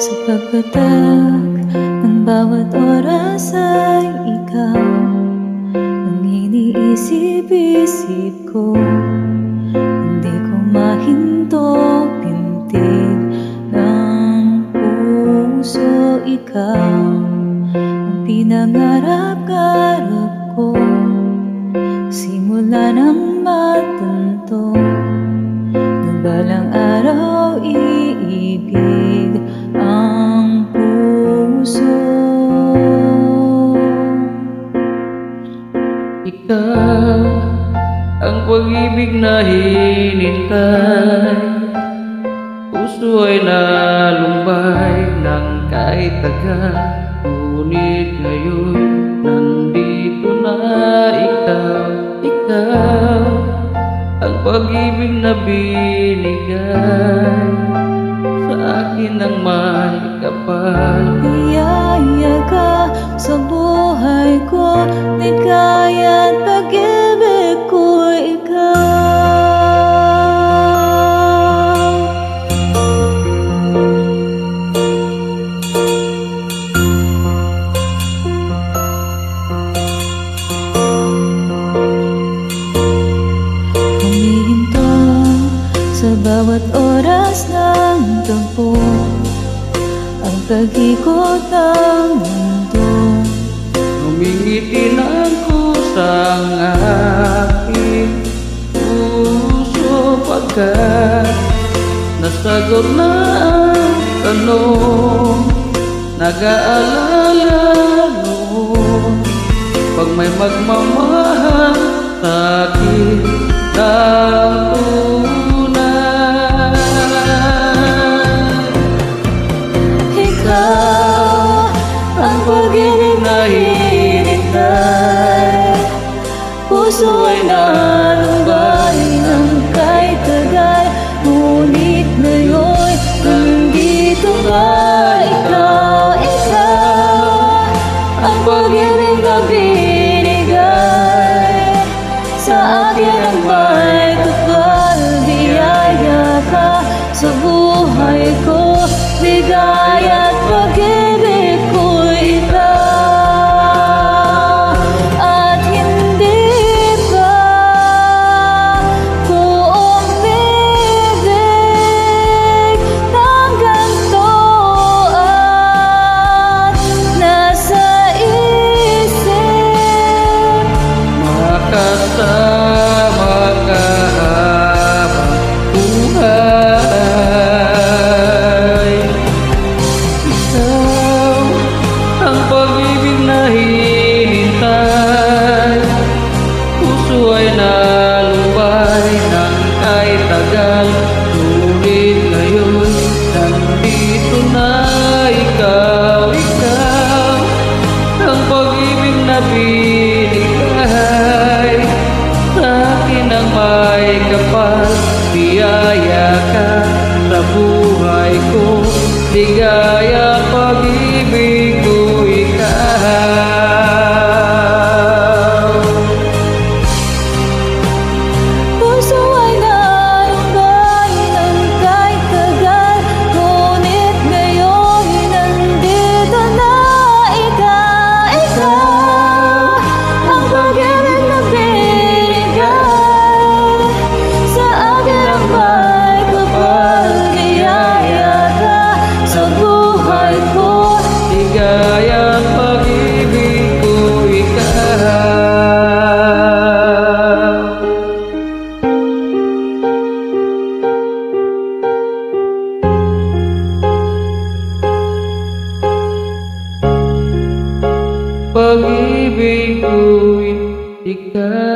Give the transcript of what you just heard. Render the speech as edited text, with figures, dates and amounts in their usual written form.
Sa pagpatak ng bawat oras ay ikaw ang iniisip-isip ko. Hindi ko mahinto, pintig ng puso. Ikaw ang pinangarap-garap ko, simula ng matunto na balang araw iibig ang puso. Ikaw ang pag-ibig na hinintay, puso ay nalumbay ng kahit tagal. Ngunit ngayon nandito na ikaw. Ikaw ang pag-ibig na binigay sa akin ng may kapal. Biyaya ka sa buhay ko, ligaya at pag-ibig ko, ikaw. Humihinto sa bawat oras ng tagpo, ang pag-ikot ng mundo. Humingiti ng kusang aking puso, pagkat nasagot na ang tanong. Nag-aalala noon, pag may magmamahal sa'kin ng tunay. Ikaw ang pag-ibig na hinintay, puso ay nalumbay ng kahit tagal. Ngunit ngayon nandito ka, ikaw, ikaw ang pag-ibig na binigay sa akin ang may kapal. Biyaya ka sa buhay ko, ligaya at pag-ibig ko, ikaw. At hindi pa ko umibig ng ganito, at nasa isip Makasama ka habang buhay. Ikaw ang pag-ibig na hinintay, puso ay nalumbay ng kahit tagal. Ngunit ngayon nandito na ikaw. Ikaw ang pag-ibig na binigay sa akin ang may kapal. Biyaya ka sa buhay ko, ligaya at pag-ibig ko, ikaw. puso ay nalumbay ng kahit tagal. Ngunit ngayon nandito na ikaw, ikaw ang pag-ibig na binigay sa akin ang may kapal. Biyaya ka sa buhay ko, Ligaya at pag-ibig ko, ikaw. Pag-ibig ko, ikaw.